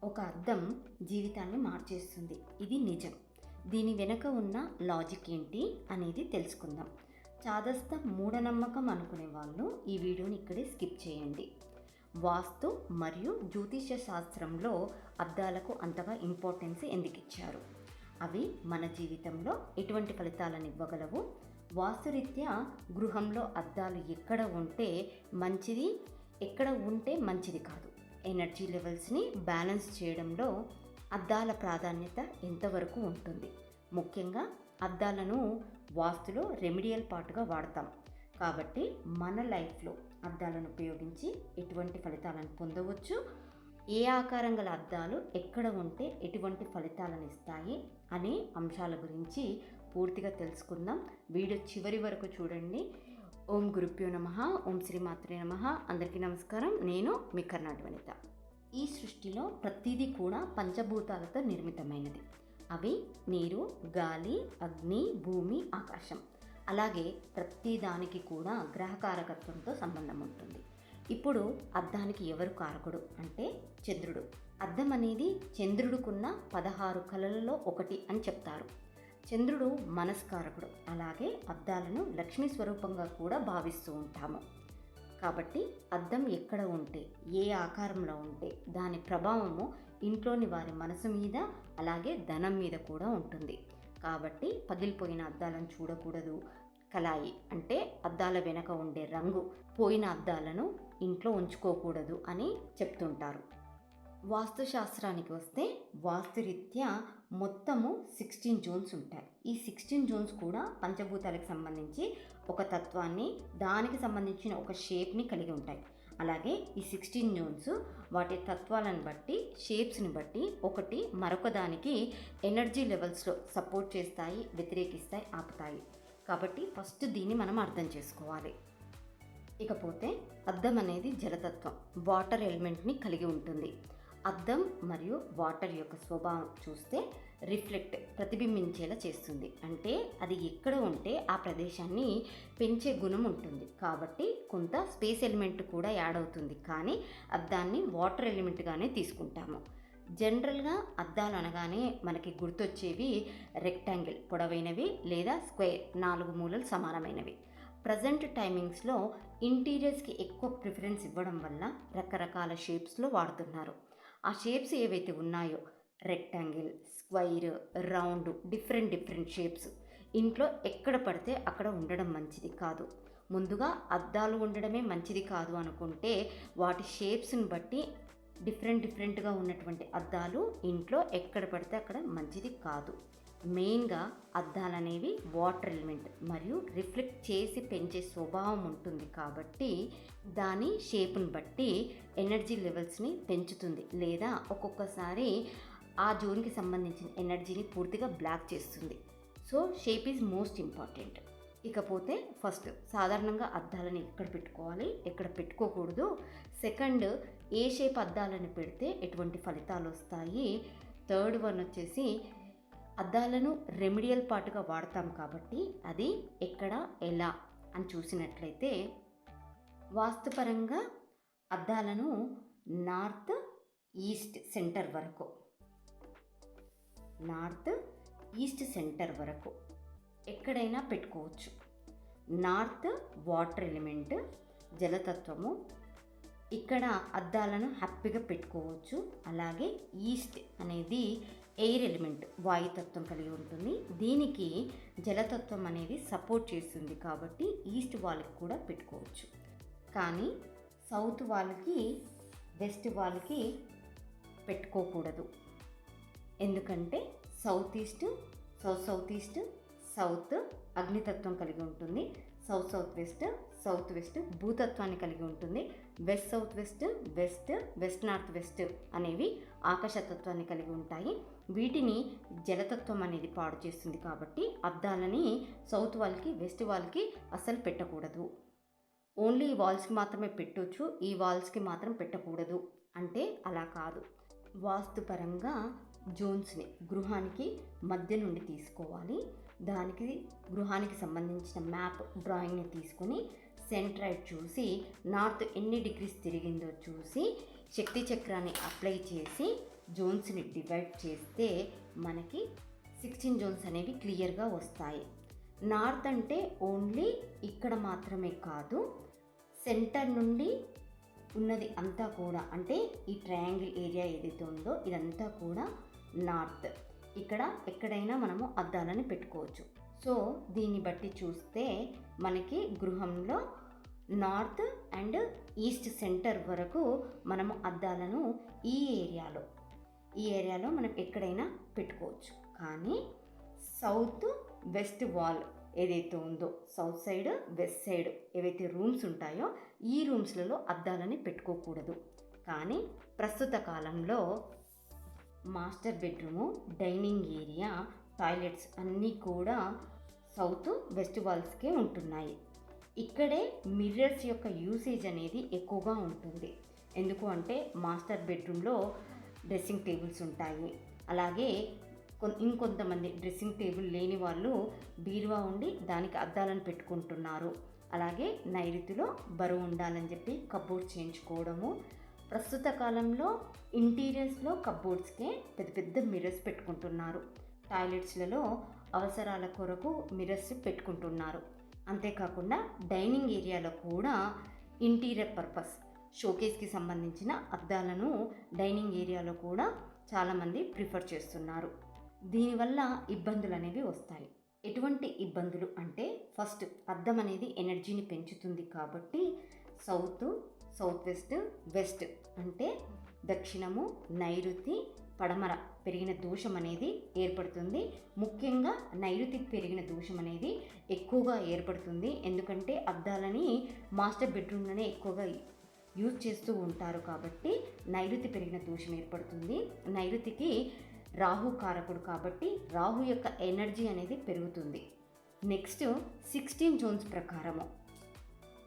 ఒక అద్దం జీవితాన్ని మార్చేస్తుంది. ఇది నిజం. దీని వెనుక ఉన్న లాజిక్ ఏంటి అనేది తెలుసుకుందాం. చాదస్త మూఢనమ్మకం అనుకునే వాళ్ళు ఈ వీడియోని ఇక్కడే స్కిప్ చేయండి. వాస్తు మరియు జ్యోతిష్య శాస్త్రంలో అద్దాలకు అంతగా ఇంపార్టెన్స్ ఎందుకు ఇచ్చారు? అవి మన జీవితంలో ఎటువంటి ఫలితాలను ఇవ్వగలవు? వాస్తురీత్యా గృహంలో అద్దాలు ఎక్కడ ఉంటే మంచిది, ఎక్కడ ఉంటే మంచిది కాదు, ఎనర్జీ లెవెల్స్ని బ్యాలెన్స్ చేయడంలో అద్దాల ప్రాధాన్యత ఎంతవరకు ఉంటుంది? ముఖ్యంగా అద్దాలను వాస్తులో రెమిడియల్ పార్ట్గా వాడతాం కాబట్టి మన లైఫ్లో అద్దాలను ఉపయోగించి ఎటువంటి ఫలితాలను పొందవచ్చు, ఏ ఆకారం గల అద్దాలు ఎక్కడ ఉంటే ఎటువంటి ఫలితాలను ఇస్తాయి అనే అంశాల గురించి పూర్తిగా తెలుసుకుందాం. వీడియో చివరి వరకు చూడండి. ఓం గురుభ్యో నమః, ఓం శ్రీ మాత్రే నమః. అందరికీ నమస్కారం. నేను మీ కర్ణాటక వనిత. ఈ సృష్టిలో ప్రతిదీ కూడా పంచభూతాలతో నిర్మితమైనది. అవి నీరు, గాలి, అగ్ని, భూమి, ఆకాశం. అలాగే ప్రతి దానికి కూడా గ్రహకారకత్వంతో సంబంధం ఉంటుంది. ఇప్పుడు అద్దానికి ఎవరు కారకుడు అంటే చంద్రుడు. అద్దం అనేది చంద్రుడికున్న 16 కళలలో ఒకటి అని చెప్తారు. చంద్రుడు మనస్కారకుడు. అలాగే అద్దాలను లక్ష్మీ స్వరూపంగా కూడా భావిస్తూ ఉంటాము. కాబట్టి అద్దం ఎక్కడ ఉంటే, ఏ ఆకారంలో ఉంటే దాని ప్రభావము ఇంట్లోని వారి మనసు మీద, అలాగే ధనం మీద కూడా ఉంటుంది. కాబట్టి పగిలిపోయిన అద్దాలను చూడకూడదు. కలాయి అంటే అద్దాల వెనక ఉండే రంగు పోయిన అద్దాలను ఇంట్లో ఉంచుకోకూడదు అని చెప్తుంటారు. వాస్తుశాస్త్రానికి వస్తే వాస్తురీత్యా మొత్తము 16 జోన్స్ ఉంటాయి. ఈ 16 జోన్స్ కూడా పంచభూతాలకు సంబంధించి ఒక తత్వాన్ని, దానికి సంబంధించిన ఒక షేప్ని కలిగి ఉంటాయి. అలాగే ఈ 16 జోన్స్ వాటి తత్వాలను బట్టి, షేప్స్ని బట్టి ఒకటి మరొక దానికి ఎనర్జీ లెవెల్స్లో సపోర్ట్ చేస్తాయి, వ్యతిరేకిస్తాయి, ఆపుతాయి. కాబట్టి ఫస్ట్ దీన్ని మనం అర్థం చేసుకోవాలి. ఇకపోతే అద్దం అనేది జలతత్వం, వాటర్ ఎలిమెంట్ని కలిగి ఉంటుంది. అద్దం మరియు వాటర్ యొక్క స్వభావం చూస్తే రిఫ్లెక్ట్, ప్రతిబింబించేలా చేస్తుంది. అంటే అది ఎక్కడ ఉంటే ఆ ప్రదేశాన్ని పెంచే గుణం ఉంటుంది. కాబట్టి కొంత స్పేస్ ఎలిమెంట్ కూడా యాడ్ అవుతుంది. కానీ అద్దాన్ని వాటర్ ఎలిమెంట్గానే తీసుకుంటాము. జనరల్గా అద్దాలు అనగానే మనకి గుర్తొచ్చేవి రెక్టాంగిల్, పొడవైనవి, లేదా స్క్వేర్, 4 మూలలు సమానమైనవి. ప్రజెంట్ టైమింగ్స్లో ఇంటీరియర్స్కి ఎక్కువ ప్రిఫరెన్స్ ఇవ్వడం వల్ల రకరకాల షేప్స్లో వాడుతున్నారు. ఆ షేప్స్ ఏవైతే ఉన్నాయో rectangle, square, round, different shapes ఇంట్లో ఎక్కడ పడితే అక్కడ ఉండడం మంచిది కాదు. ముందుగా అద్దాలు ఉండడమే మంచిది కాదు అనుకుంటే వాటి షేప్స్ని బట్టి డిఫరెంట్గా ఉన్నటువంటి అద్దాలు ఇంట్లో ఎక్కడ పడితే అక్కడ మంచిది కాదు. మెయిన్గా అద్దాలు అనేవి వాటర్ ఎలిమెంట్ మరియు రిఫ్లెక్ట్ చేసి పెంచే స్వభావం ఉంటుంది. కాబట్టి దాని షేప్ని బట్టి ఎనర్జీ లెవెల్స్ని పెంచుతుంది, లేదా ఒక్కొక్కసారి ఆ జోన్కి సంబంధించిన ఎనర్జీని పూర్తిగా బ్లాక్ చేస్తుంది. So shape is most important. ఇకపోతే ఫస్ట్ సాధారణంగా అద్దాలని ఎక్కడ పెట్టుకోవాలి, ఎక్కడ పెట్టుకోకూడదు. సెకండ్, ఏ షేప్ అద్దాలను పెడితే ఎటువంటి ఫలితాలు వస్తాయి. థర్డ్ వన్ వచ్చేసి అద్దాలను రెమిడియల్ పార్ట్గా వాడతాం కాబట్టి అది ఎక్కడ, ఎలా అని చూసినట్లయితే వాస్తుపరంగా అద్దాలను నార్త్ ఈస్ట్ సెంటర్ వరకు ఎక్కడైనా పెట్టుకోవచ్చు. నార్త్ వాటర్ ఎలిమెంట్, జలతత్వము, ఇక్కడ అద్దాలను హ్యాపీగా పెట్టుకోవచ్చు. అలాగే ఈస్ట్ అనేది ఎయిర్ ఎలిమెంట్, వాయుతత్వం కలిగి ఉంటుంది. దీనికి జలతత్వం అనేది సపోర్ట్ చేస్తుంది కాబట్టి ఈస్ట్ వాళ్ళకి కూడా పెట్టుకోవచ్చు. కానీ సౌత్ వాళ్ళకి, వెస్ట్ వాళ్ళకి పెట్టుకోకూడదు. ఎందుకంటే south east, south east, south అగ్నితత్వం కలిగి ఉంటుంది. సౌత్ వెస్ట్ భూతత్వాన్ని కలిగి ఉంటుంది. వెస్ట్ నార్త్ వెస్ట్ అనేవి ఆకాశతత్వాన్ని కలిగి ఉంటాయి. వీటిని జలతత్వం అనేది పాడు చేస్తుంది. కాబట్టి అద్దాలని సౌత్ వాళ్ళకి, వెస్ట్ వాళ్ళకి అస్సలు పెట్టకూడదు. ఓన్లీ ఈ వాల్స్కి మాత్రమే పెట్టవచ్చు, ఈ వాల్స్కి మాత్రం పెట్టకూడదు అంటే అలా కాదు. వాస్తుపరంగా జోన్స్ని గృహానికి మధ్య నుండి తీసుకోవాలి. దానికి గృహానికి సంబంధించిన మ్యాప్, డ్రాయింగ్ని తీసుకొని సెంట్రైడ్ చూసి నార్త్ ఎన్ని డిగ్రీస్ తిరిగిందో చూసి శక్తి చక్రాన్ని అప్లై చేసి జోన్స్ని డివైడ్ చేస్తే మనకి 16 జోన్స్ అనేవి క్లియర్గా వస్తాయి. నార్త్ అంటే ఓన్లీ ఇక్కడ మాత్రమే కాదు, సెంటర్ నుండి ఉన్నది అంతా కూడా, అంటే ఈ ట్రయాంగిల్ ఏరియా ఏదైతే ఉందో ఇదంతా కూడా నార్త్. ఇక్కడ ఎక్కడైనా మనము అద్దాలని పెట్టుకోవచ్చు. సో దీన్ని బట్టి చూస్తే మనకి గృహంలో నార్త్ అండ్ ఈస్ట్ సెంటర్ వరకు మనము అద్దాలను ఈ ఏరియాలో మనం ఎక్కడైనా పెట్టుకోవచ్చు. కానీ సౌత్ వెస్ట్ వాల్ ఏదైతే ఉందో, సౌత్ సైడ్ వెస్ట్ సైడ్ ఏవైతే రూమ్స్ ఉంటాయో ఈ రూమ్స్లలో అద్దాలని పెట్టుకోకూడదు. కానీ ప్రస్తుత కాలంలో master bedroom, dining area, toilets అన్నీ కూడా సౌత్ వెస్ట్ వాల్స్కే ఉంటున్నాయి. ఇక్కడే మిర్రర్స్ యొక్క యూసేజ్ అనేది ఎక్కువగా ఉంటుంది. ఎందుకు అంటే మాస్టర్ బెడ్రూమ్లో డ్రెస్సింగ్ టేబుల్స్ ఉంటాయి. అలాగే ఇంకొంతమంది డ్రెస్సింగ్ టేబుల్ లేని వాళ్ళు బీరువా ఉండి దానికి అద్దాలను పెట్టుకుంటున్నారు. అలాగే నైరుతిలో బరువు ఉండాలని చెప్పి కబోర్డ్స్ చేయించుకోవడము. ప్రస్తుత కాలంలో ఇంటీరియర్స్లో కబోర్డ్స్కే పెద్ద పెద్ద మిర్రర్స్ పెట్టుకుంటున్నారు. టాయిలెట్స్లలో అవసరాల కొరకు మిర్రర్స్ పెట్టుకుంటున్నారు. అంతేకాకుండా డైనింగ్ ఏరియాలో కూడా ఇంటీరియర్ పర్పస్ షోకేస్కి సంబంధించిన అద్దాలను డైనింగ్ ఏరియాలో కూడా చాలామంది ప్రిఫర్ చేస్తున్నారు. దీనివల్ల ఇబ్బందులు అనేవి వస్తాయి. ఎటువంటి ఇబ్బందులు అంటే, ఫస్ట్ అద్దం అనేది ఎనర్జీని పెంచుతుంది కాబట్టి సౌత్ వెస్ట్ అంటే దక్షిణము, నైరుతి, పడమర పెరిగిన దోషం అనేది ఏర్పడుతుంది. ముఖ్యంగా నైరుతి పెరిగిన దోషం అనేది ఎక్కువగా ఏర్పడుతుంది. ఎందుకంటే అద్దాలని మాస్టర్ బెడ్రూమ్లోనే ఎక్కువగా యూజ్ చేస్తూ ఉంటారు కాబట్టి నైరుతి పెరిగిన దోషం ఏర్పడుతుంది. నైరుతికి రాహు కారకుడు కాబట్టి రాహు యొక్క ఎనర్జీ అనేది పెరుగుతుంది. నెక్స్ట్ 16 జోన్స్ ప్రకారము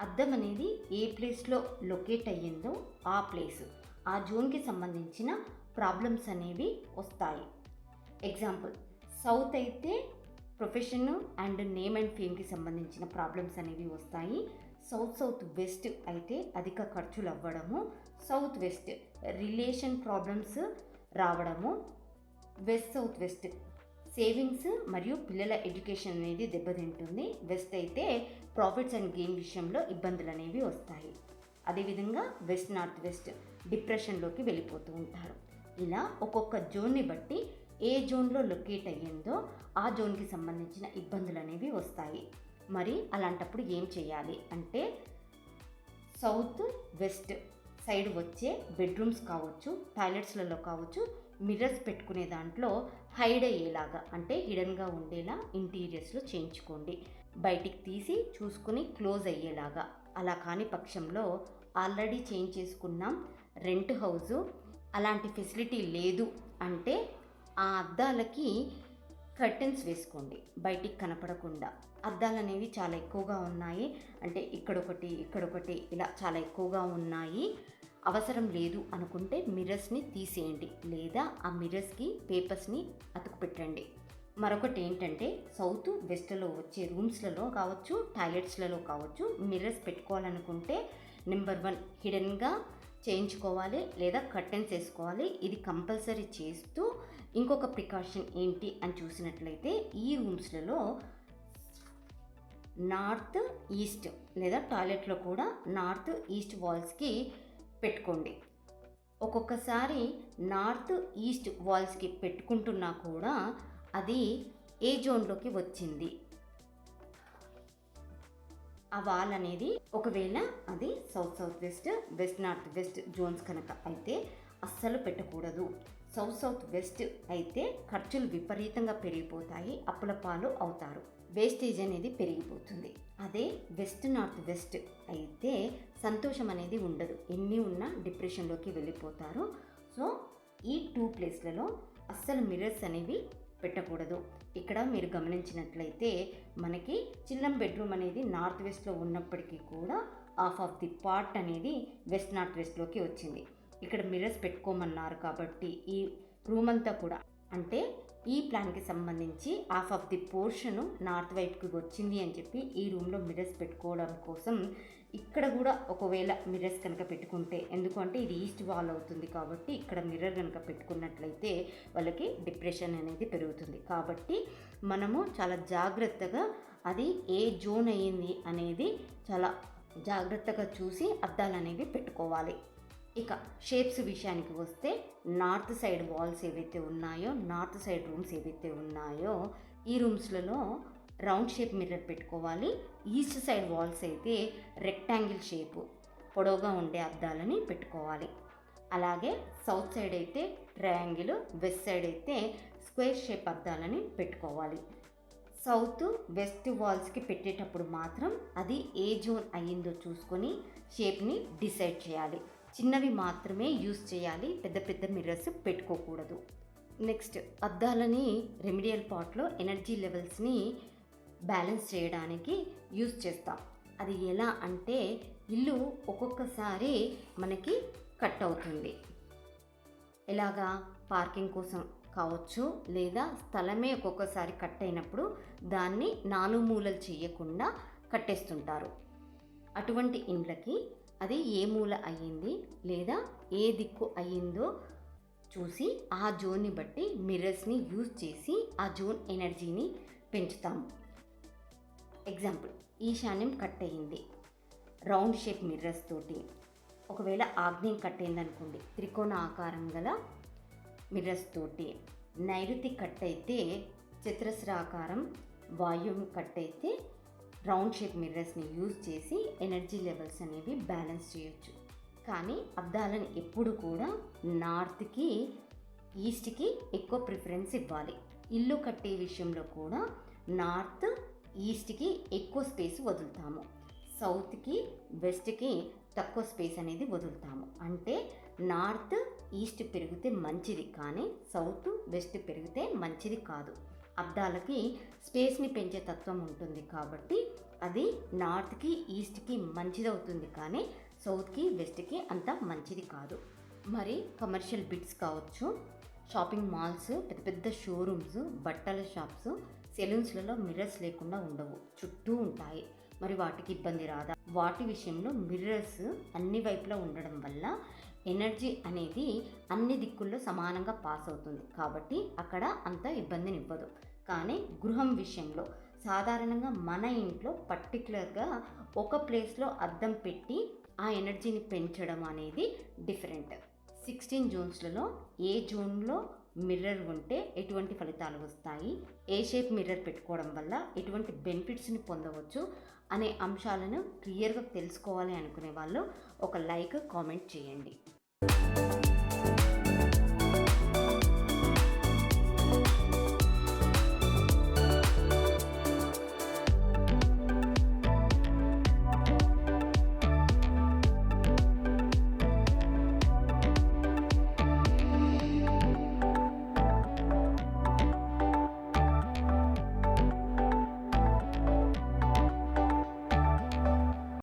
అద్దం అనేది ఏ ప్లేస్లో లొకేట్ అయ్యిందో ఆ జోన్కి సంబంధించిన ప్రాబ్లమ్స్ అనేవి వస్తాయి. ఎగ్జాంపుల్, సౌత్ అయితే ప్రొఫెషన్ అండ్ నేమ్ అండ్ ఫేమ్కి సంబంధించిన ప్రాబ్లమ్స్ అనేవి వస్తాయి. సౌత్ వెస్ట్ అయితే అధిక ఖర్చులు అవ్వడము, సౌత్ వెస్ట్ రిలేషన్ ప్రాబ్లమ్స్ రావడము, సౌత్ వెస్ట్ సేవింగ్స్ మరియు పిల్లల ఎడ్యుకేషన్ అనేది దెబ్బతింటుంది. వెస్ట్ అయితే ప్రాఫిట్స్ అండ్ గెయిన్ విషయంలో ఇబ్బందులు అనేవి వస్తాయి. అదేవిధంగా నార్త్ వెస్ట్ డిప్రెషన్లోకి వెళ్ళిపోతూ ఉంటారు. ఇలా ఒక్కొక్క జోన్ని బట్టి ఏ జోన్లో లొకేట్ అయ్యిందో ఆ జోన్కి సంబంధించిన ఇబ్బందులు అనేవి వస్తాయి. మరి అలాంటప్పుడు ఏం చేయాలి అంటే, సౌత్ వెస్ట్ సైడ్ వచ్చే బెడ్రూమ్స్ కావచ్చు, టాయిలెట్స్లలో కావచ్చు, మిర్రర్స్ పెట్టుకునే దాంట్లో హైడ్ అయ్యేలాగా, అంటే హిడన్గా ఉండేలా ఇంటీరియర్స్లో చేయించుకోండి. బయటికి తీసి చూసుకుని క్లోజ్ అయ్యేలాగా. అలా కాని పక్షంలో ఆల్రెడీ చేంజ్ చేసుకున్నాం, రెంట్ హౌసు, అలాంటి ఫెసిలిటీ లేదు అంటే ఆ అద్దాలకి కర్టెన్స్ వేసుకోండి బయటికి కనపడకుండా. అద్దాలు అనేవి చాలా ఎక్కువగా ఉన్నాయి అంటే ఇక్కడొకటి ఇలా చాలా ఎక్కువగా ఉన్నాయి, అవసరం లేదు అనుకుంటే మిర్రర్స్ని తీసేయండి, లేదా ఆ మిర్రర్స్కి పేపర్స్ని అతుకు పెట్టండి. మరొకటి ఏంటంటే, సౌత్ వెస్ట్లో వచ్చే రూమ్స్లలో కావచ్చు, టాయిలెట్స్లలో కావచ్చు, మిర్రర్స్ పెట్టుకోవాలనుకుంటే నెంబర్ 1 హిడెన్గా చేయించుకోవాలి లేదా కర్టెన్స్ వేసుకోవాలి. ఇది కంపల్సరీ చేస్తూ ఇంకొక ప్రికాషన్ ఏంటి అని చూసినట్లయితే, ఈ రూమ్స్లలో నార్త్ ఈస్ట్ లేదా టాయిలెట్లో కూడా నార్త్ ఈస్ట్ వాల్స్కి పెట్టుకోండి. ఒక్కొక్కసారి నార్త్ ఈస్ట్ వాల్స్కి పెట్టుకుంటున్నా కూడా అది ఏ జోన్లోకి వచ్చింది, ఆ వాల్ అనేది ఒకవేళ అది south west north west zones కనుక అయితే అస్సలు పెట్టకూడదు. సౌత్ వెస్ట్ అయితే ఖర్చులు విపరీతంగా పెరిగిపోతాయి, అప్పుల పాలు అవుతారు, వేస్టేజ్ అనేది పెరిగిపోతుంది. అదే నార్త్ వెస్ట్ అయితే సంతోషం అనేది ఉండదు, ఎన్ని ఉన్నా డిప్రెషన్లోకి వెళ్ళిపోతారు. సో ఈ 2 ప్లేస్లలో అస్సలు మిర్రర్స్ అనేవి పెట్టకూడదు. ఇక్కడ మీరు గమనించినట్లయితే మనకి చిల్లం బెడ్రూమ్ అనేది నార్త్ వెస్ట్లో ఉన్నప్పటికీ కూడా హాఫ్ ఆఫ్ ది పార్ట్ అనేది నార్త్ వెస్ట్లోకి వచ్చింది. ఇక్కడ మిర్రర్స్ పెట్టుకోమన్నారు కాబట్టి ఈ రూమ్ అంతా కూడా, అంటే ఈ ప్లాన్కి సంబంధించి half of the portion north వైపుకి వచ్చింది అని చెప్పి ఈ రూమ్లో మిర్రర్స్ పెట్టుకోవడం కోసం ఇక్కడ కూడా ఒకవేళ మిర్రర్స్ కనుక పెట్టుకుంటే, ఎందుకంటే ఇది ఈస్ట్ వాల్ అవుతుంది కాబట్టి ఇక్కడ మిర్రర్ కనుక పెట్టుకున్నట్లయితే వాళ్ళకి డిప్రెషన్ అనేది పెరుగుతుంది. కాబట్టి మనము చాలా జాగ్రత్తగా అది ఏ జోన్ అయ్యింది అనేది చాలా జాగ్రత్తగా చూసి అద్దాలు అనేవి పెట్టుకోవాలి. ఇక షేప్స్ విషయానికి వస్తే నార్త్ సైడ్ వాల్స్ ఏవైతే ఉన్నాయో, నార్త్ సైడ్ రూమ్స్ ఏవైతే ఉన్నాయో ఈ రూమ్స్లలో రౌండ్ షేప్ మిర్రర్ పెట్టుకోవాలి. ఈస్ట్ సైడ్ వాల్స్ అయితే రెక్టాంగిల్ షేపు పొడవుగా ఉండే అద్దాలని పెట్టుకోవాలి. అలాగే సౌత్ సైడ్ అయితే ట్రయాంగిల్, వెస్ట్ సైడ్ అయితే స్క్వేర్ షేప్ అద్దాలని పెట్టుకోవాలి. సౌత్ వెస్ట్ వాల్స్కి పెట్టేటప్పుడు మాత్రం అది ఏ జోన్ అయ్యిందో చూసుకొని షేప్ని డిసైడ్ చేయాలి. చిన్నవి మాత్రమే యూస్ చేయాలి, పెద్ద పెద్ద మిర్రర్స్ పెట్టుకోకూడదు. నెక్స్ట్, అద్దాలని రెమిడియల్ పాట్లో ఎనర్జీ లెవెల్స్ని బ్యాలెన్స్ చేయడానికి యూస్ చేస్తాం. అది ఎలా అంటే ఇల్లు ఒక్కొక్కసారి మనకి కట్ అవుతుంది. ఎలాగా? పార్కింగ్ కోసం కావచ్చు, లేదా స్థలమే ఒక్కొక్కసారి కట్ అయినప్పుడు దాన్ని నాలుగు మూలలు చేయకుండా కట్టేస్తుంటారు. అటువంటి ఇండ్లకి అది ఏ మూల అయ్యింది లేదా ఏ దిక్కు అయ్యిందో చూసి ఆ జోన్ని బట్టి మిర్రర్స్ని యూజ్ చేసి ఆ జోన్ ఎనర్జీని పెంచుతాము. ఎగ్జాంపుల్, ఈశాన్యం కట్ అయ్యింది రౌండ్ షేప్ మిర్రర్స్ తోటి. ఒకవేళ ఆగ్నేయం కట్ అయింది అనుకోండి, త్రికోణ ఆకారం గల మిర్రర్స్ తోటి. నైరుతి కట్ అయితే చతురస్రాకారం, వాయువ్యం కట్ అయితే రౌండ్ షేప్ మిర్రర్స్ని యూజ్ చేసి ఎనర్జీ లెవెల్స్ అనేవి బ్యాలెన్స్ చేయొచ్చు. కానీ అద్దాలను ఎప్పుడు కూడా నార్త్కి, ఈస్ట్కి ఎక్కువ ప్రిఫరెన్స్ ఇవ్వాలి. ఇల్లు కట్టే విషయంలో కూడా నార్త్, ఈస్ట్కి ఎక్కువ స్పేస్ వదులుతాము, సౌత్కి, వెస్ట్కి తక్కువ స్పేస్ అనేది వదులుతాము. అంటే నార్త్, ఈస్ట్ పెరిగితే మంచిది, కానీ సౌత్, వెస్ట్ పెరిగితే మంచిది కాదు. అద్దాలకి స్పేస్ని పెంచే తత్వం ఉంటుంది కాబట్టి అది నార్త్కి, ఈస్ట్కి మంచిది అవుతుంది, కానీ సౌత్కి, వెస్ట్కి అంత మంచిది కాదు. మరి కమర్షియల్ బిట్స్ కావచ్చు, షాపింగ్ మాల్స్, పెద్ద పెద్ద షోరూమ్స్, బట్టల షాప్స్, సెలూన్స్లలో మిర్రర్స్ లేకుండా ఉండవు, చుట్టూ ఉంటాయి. మరి వాటికి ఇబ్బంది రాదా? వాటి విషయంలో మిర్రర్స్ అన్ని వైపులా ఉండడం వల్ల ఎనర్జీ అనేది అన్ని దిక్కుల్లో సమానంగా పాస్ అవుతుంది, కాబట్టి అక్కడ అంత ఇబ్బందినివ్వదు. కానీ గృహం విషయంలో సాధారణంగా మన ఇంట్లో పర్టికులర్గా ఒక ప్లేస్లో అద్దం పెట్టి ఆ ఎనర్జీని పెంచడం అనేది డిఫరెంట్. 16 జోన్స్లలో ఏ జోన్లో మిర్రర్ ఉంటే ఎటువంటి ఫలితాలు వస్తాయి, ఏ షేప్ మిర్రర్ పెట్టుకోవడం వల్ల ఎటువంటి బెనిఫిట్స్ని పొందవచ్చు అనే అంశాలను క్లియర్గా తెలుసుకోవాలి అనుకునే వాళ్ళు ఒక లైక్, కామెంట్ చేయండి.